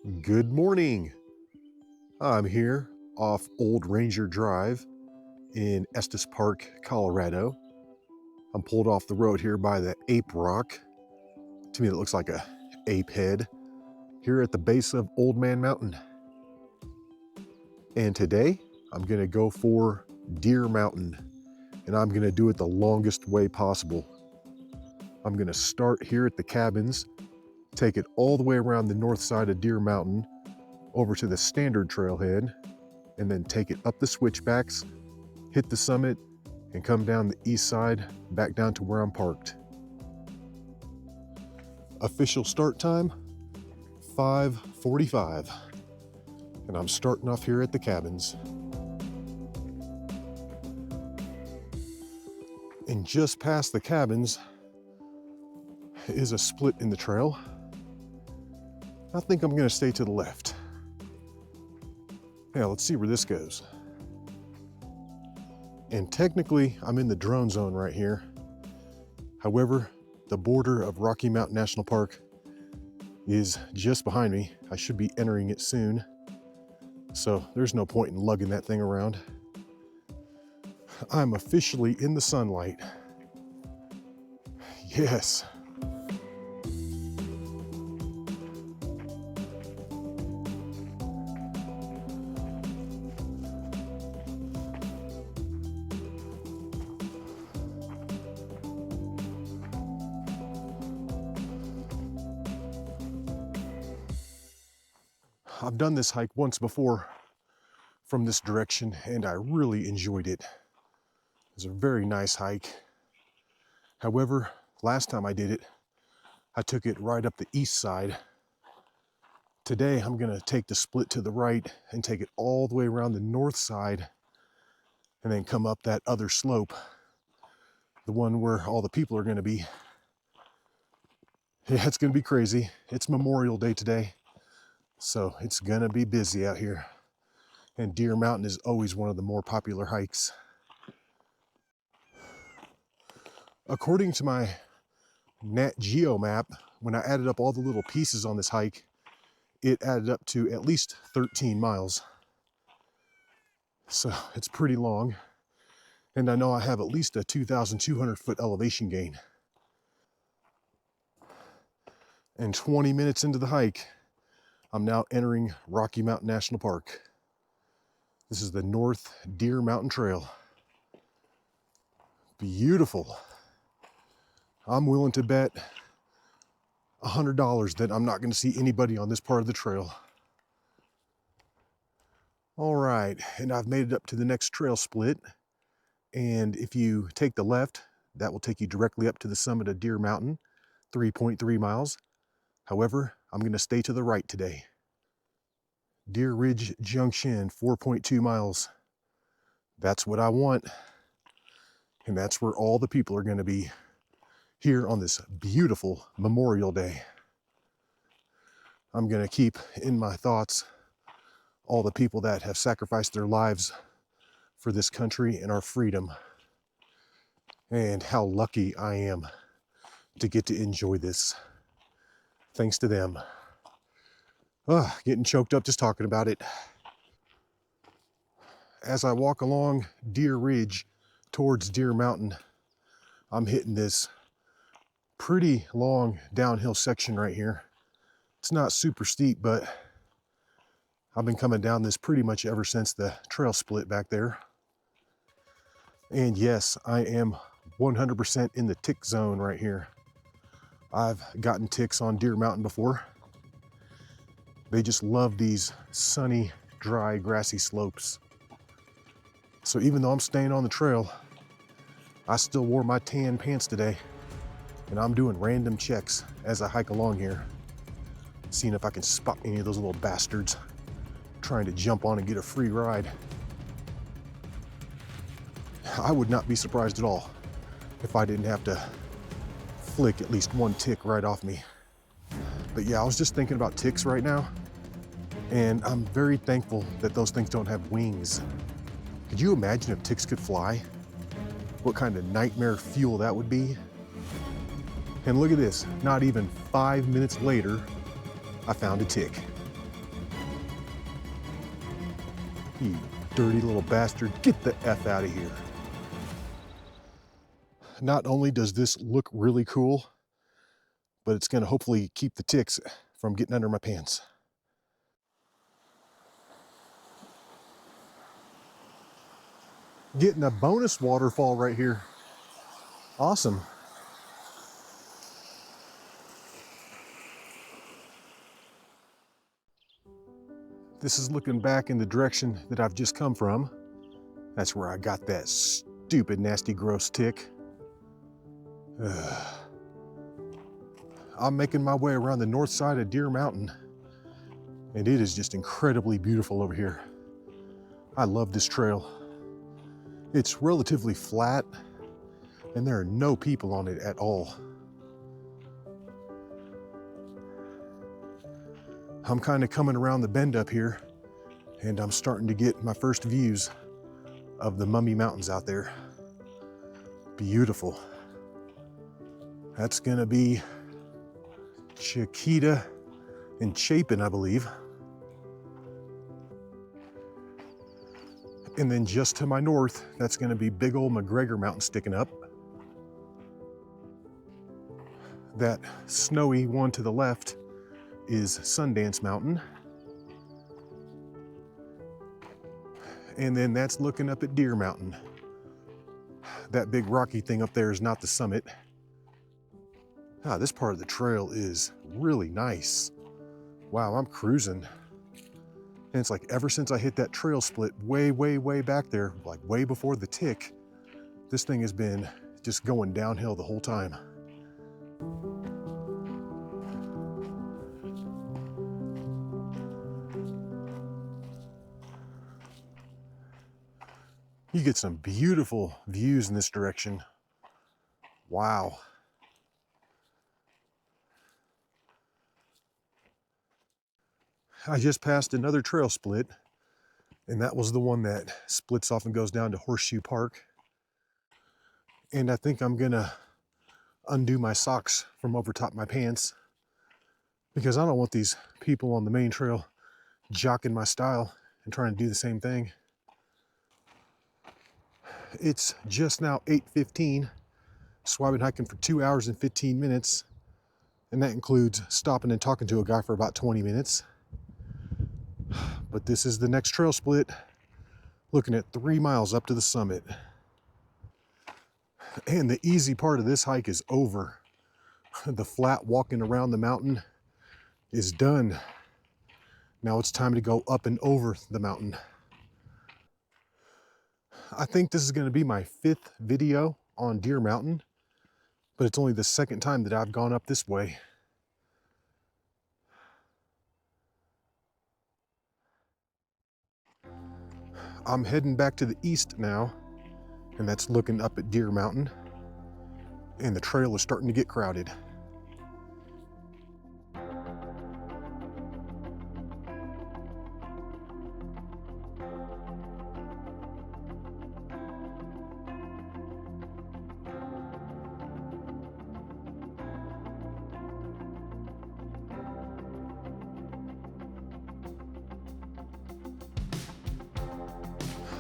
Good morning. I'm here off Old Ranger Drive in Estes Park, Colorado. I'm pulled off the road here by the Ape Rock. To me, it looks like a ape head here at the base of Old Man Mountain. And today, I'm gonna go for Deer Mountain, and I'm gonna do it the longest way possible. I'm gonna start here at the cabins, take it all the way around the north side of Deer Mountain, over to the standard trailhead, and then take it up the switchbacks, hit the summit, and come down the east side back down to where I'm parked. Official start time, 5:45, and I'm starting off here at the cabins. And just past the cabins is a split in the trail. I think I'm gonna stay to the left. Yeah, let's see where this goes. And technically, I'm in the drone zone right here. However, the border of Rocky Mountain National Park is just behind me. I should be entering it soon. So there's no point in lugging that thing around. I'm officially in the sunlight. Yes. I've done this hike once before from this direction, and I really enjoyed it. It was a very nice hike. However, last time I did it, I took it right up the east side. Today, I'm gonna take the split to the right and take it all the way around the north side and then come up that other slope, the one where all the people are gonna be. Yeah, it's gonna be crazy. It's Memorial Day today, so it's gonna be busy out here. And Deer Mountain is always one of the more popular hikes. According to my Nat Geo map, when I added up all the little pieces on this hike, it added up to at least 13 miles. So it's pretty long. And I know I have at least a 2,200 foot elevation gain. And 20 minutes into the hike, I'm now entering Rocky Mountain National Park. This is the North Deer Mountain Trail. Beautiful. I'm willing to bet $100 that I'm not going to see anybody on this part of the trail. All right, and I've made it up to the next trail split. And if you take the left, that will take you directly up to the summit of Deer Mountain, 3.3 miles. However, I'm going to stay to the right today. Deer Ridge Junction, 4.2 miles. That's what I want. And that's where all the people are going to be here on this beautiful Memorial Day. I'm going to keep in my thoughts all the people that have sacrificed their lives for this country and our freedom, and how lucky I am to get to enjoy this. Thanks to them. Getting choked up just talking about it. As I walk along Deer Ridge towards Deer Mountain, I'm hitting this pretty long downhill section right here. It's not super steep, but I've been coming down this pretty much ever since the trail split back there. And yes, I am 100% in the tick zone right here. I've gotten ticks on Deer Mountain before. They just love these sunny, dry, grassy slopes. So even though I'm staying on the trail, I still wore my tan pants today, and I'm doing random checks as I hike along here, seeing if I can spot any of those little bastards trying to jump on and get a free ride. I would not be surprised at all if I didn't have to flick at least one tick right off me. But yeah, I was just thinking about ticks right now, and I'm very thankful that those things don't have wings. Could you imagine if ticks could fly? What kind of nightmare fuel that would be? And look at this, not even 5 minutes later, I found a tick. You dirty little bastard, get the F out of here. Not only does this look really cool, but it's gonna hopefully keep the ticks from getting under my pants. Getting a bonus waterfall right here. Awesome. This is looking back in the direction that I've just come from. That's where I got that stupid, nasty, gross tick. I'm making my way around the north side of Deer Mountain, and it is just incredibly beautiful over here. I love this trail. It's relatively flat, and there are no people on it at all. I'm kind of coming around the bend up here, and I'm starting to get my first views of the Mummy Mountains out there. Beautiful. That's gonna be Chiquita and Chapin, I believe. And then just to my north, that's gonna be big old McGregor Mountain sticking up. That snowy one to the left is Sundance Mountain. And then that's looking up at Deer Mountain. That big rocky thing up there is not the summit. Ah, this part of the trail is really nice. Wow, I'm cruising. And it's like ever since I hit that trail split way, way, way back there, like way before the tick, this thing has been just going downhill the whole time. You get some beautiful views in this direction. Wow. I just passed another trail split, and that was the one that splits off and goes down to Horseshoe Park. And I think I'm gonna undo my socks from over top my pants because I don't want these people on the main trail jocking my style and trying to do the same thing. It's just now 8:15, so I've been hiking for 2 hours and 15 minutes, and that includes stopping and talking to a guy for about 20 minutes. But this is the next trail split, looking at 3 miles up to the summit. And the easy part of this hike is over. The flat walking around the mountain is done. Now it's time to go up and over the mountain. I think this is going to be my 5th video on Deer Mountain, but it's only the 2nd time that I've gone up this way. I'm heading back to the east now, and that's looking up at Deer Mountain, and the trail is starting to get crowded.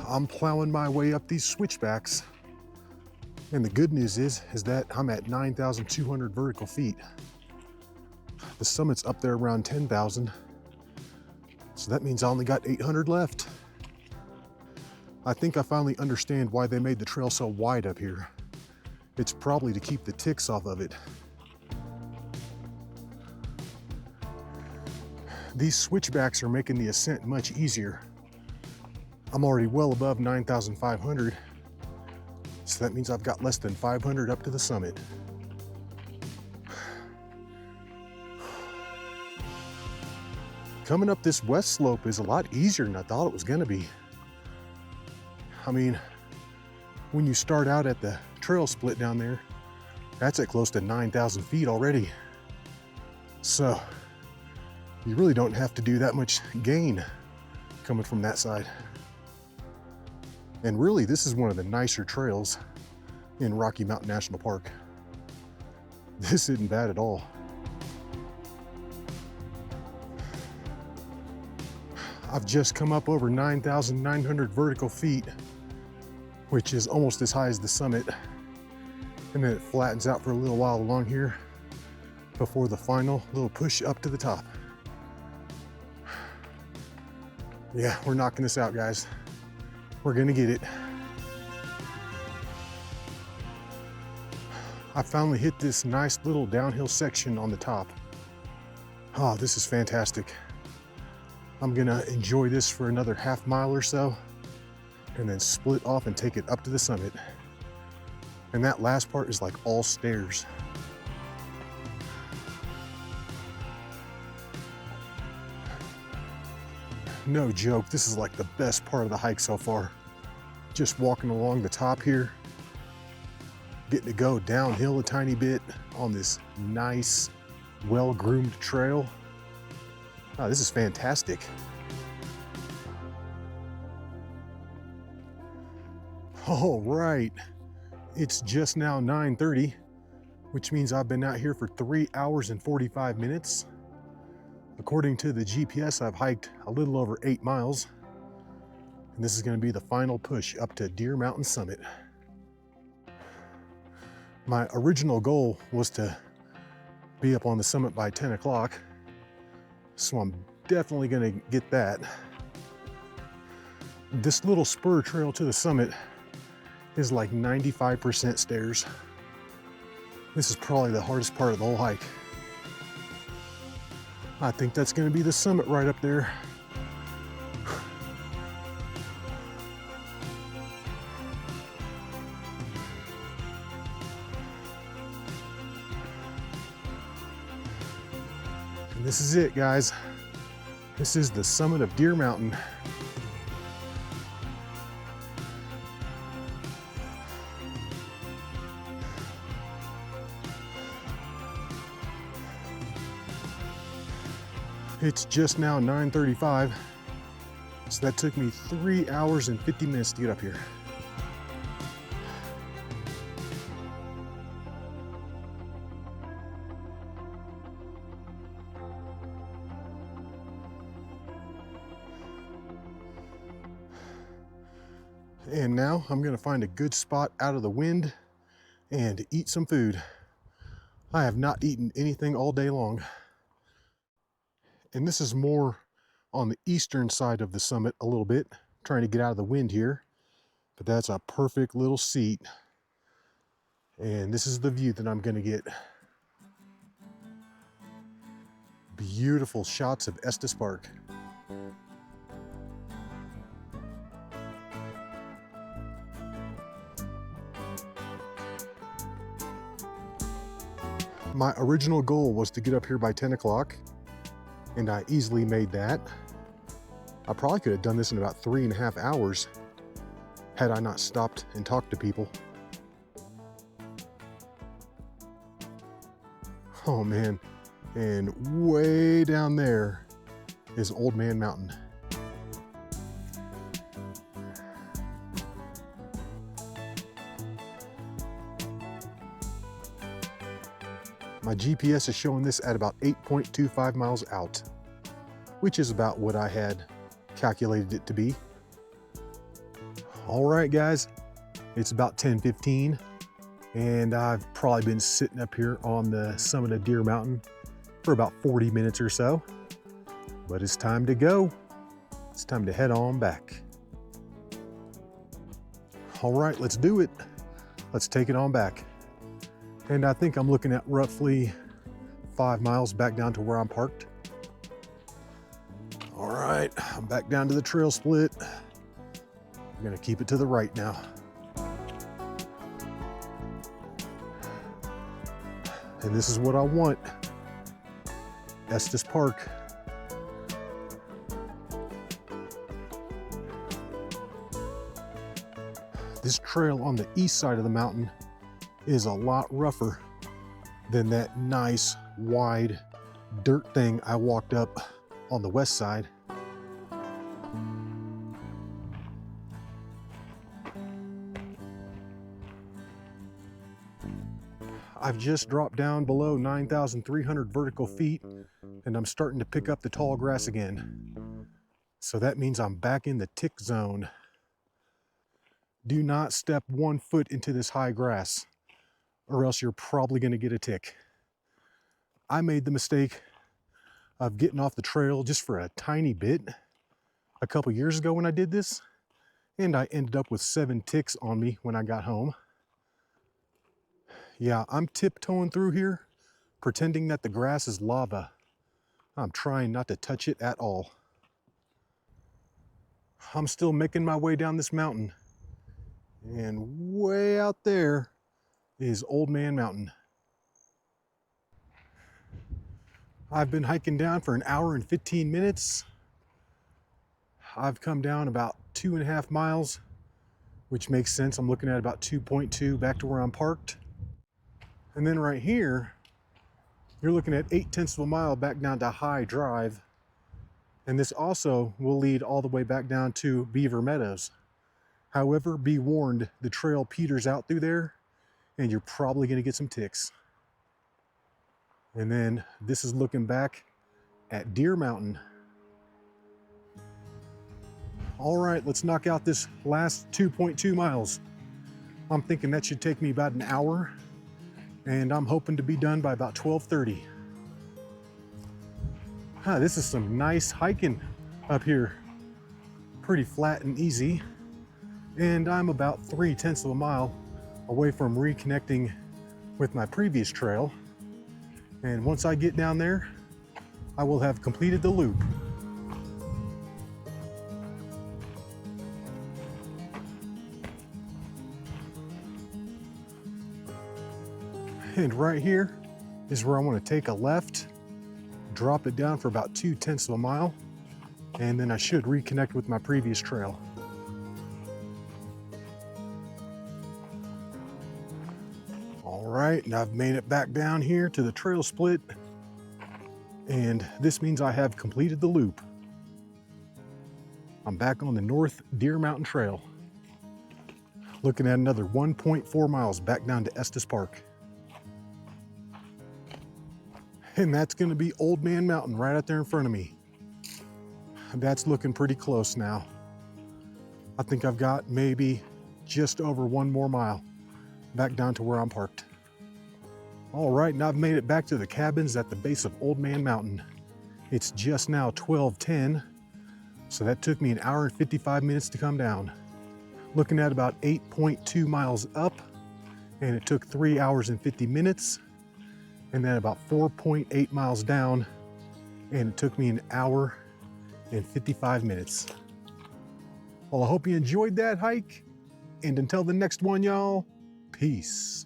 I'm plowing my way up these switchbacks. And the good news is that I'm at 9,200 vertical feet. The summit's up there around 10,000. So that means I only got 800 left. I think I finally understand why they made the trail so wide up here. It's probably to keep the ticks off of it. These switchbacks are making the ascent much easier. I'm already well above 9,500, so that means I've got less than 500 up to the summit. Coming up this west slope is a lot easier than I thought it was gonna be. I mean, when you start out at the trail split down there, that's at close to 9,000 feet already. So you really don't have to do that much gain coming from that side. And really, this is one of the nicer trails in Rocky Mountain National Park. This isn't bad at all. I've just come up over 9,900 vertical feet, which is almost as high as the summit. And then it flattens out for a little while along here before the final little push up to the top. Yeah, we're knocking this out, guys. We're gonna get it. I finally hit this nice little downhill section on the top. Oh, this is fantastic. I'm gonna enjoy this for another half mile or so and then split off and take it up to the summit. And that last part is like all stairs. No joke, this is like the best part of the hike so far. Just walking along the top here, getting to go downhill a tiny bit on this nice, well-groomed trail. Oh, this is fantastic. All right, it's just now 9:30, which means I've been out here for 3 hours and 45 minutes. According to the GPS, I've hiked a little over 8 miles, and this is going to be the final push up to Deer Mountain Summit. My original goal was to be up on the summit by 10 o'clock, so I'm definitely going to get that. This little spur trail to the summit is like 95% stairs. This is probably the hardest part of the whole hike. I think that's going to be the summit right up there. And this is it, guys. This is the summit of Deer Mountain. It's just now 9:35, so that took me 3 hours and 50 minutes to get up here. And now I'm gonna find a good spot out of the wind and eat some food. I have not eaten anything all day long. And this is more on the eastern side of the summit a little bit, trying to get out of the wind here. But that's a perfect little seat. And this is the view that I'm gonna get. Beautiful shots of Estes Park. My original goal was to get up here by 10 o'clock. And I easily made that. I probably could have done this in about 3.5 hours had I not stopped and talked to people. Oh man, and way down there is Old Man Mountain. My GPS is showing this at about 8.25 miles out, which is about what I had calculated it to be. All right, guys, it's about 10:15, and I've probably been sitting up here on the summit of Deer Mountain for about 40 minutes or so, but it's time to go. It's time to head on back. All right, let's do it. Let's take it on back. And I think I'm looking at roughly 5 miles back down to where I'm parked. All right, I'm back down to the trail split. I'm gonna keep it to the right now. And this is what I want. Estes Park. This trail on the east side of the mountain is a lot rougher than that nice wide dirt thing I walked up on the west side. I've just dropped down below 9,300 vertical feet, and I'm starting to pick up the tall grass again. So that means I'm back in the tick zone. Do not step 1 foot into this high grass, or else you're probably going to get a tick. I made the mistake of getting off the trail just for a tiny bit a couple years ago when I did this, and I ended up with 7 ticks on me when I got home. Yeah, I'm tiptoeing through here, pretending that the grass is lava. I'm trying not to touch it at all. I'm still making my way down this mountain, and way out there is Old Man Mountain. I've been hiking down for an hour and 15 minutes. I've come down about 2.5 miles, which makes sense. I'm looking at about 2.2 back to where I'm parked. And then right here, you're looking at 0.8 of a mile back down to High Drive. And this also will lead all the way back down to Beaver Meadows. However, be warned, the trail peters out through there, and you're probably going to get some ticks. And then this is looking back at Deer Mountain. All right, let's knock out this last 2.2 miles. I'm thinking that should take me about an hour, and I'm hoping to be done by about 12:30. This is some nice hiking up here. Pretty flat and easy. And I'm about 0.3 of a mile away from reconnecting with my previous trail. And once I get down there, I will have completed the loop. And right here is where I want to take a left, drop it down for about 0.2 of a mile, and then I should reconnect with my previous trail. All right, and I've made it back down here to the trail split, and this means I have completed the loop. I'm back on the North Deer Mountain Trail, looking at another 1.4 miles back down to Estes Park. And that's going to be Old Man Mountain right out there in front of me. That's looking pretty close now. I think I've got maybe just over 1 more mile back down to where I'm parked. All right, and I've made it back to the cabins at the base of Old Man Mountain. It's just now 12:10, so that took me an hour and 55 minutes to come down. Looking at about 8.2 miles up, and it took 3 hours and 50 minutes. And then about 4.8 miles down, and it took me an hour and 55 minutes. Well, I hope you enjoyed that hike, and until the next one, y'all, peace.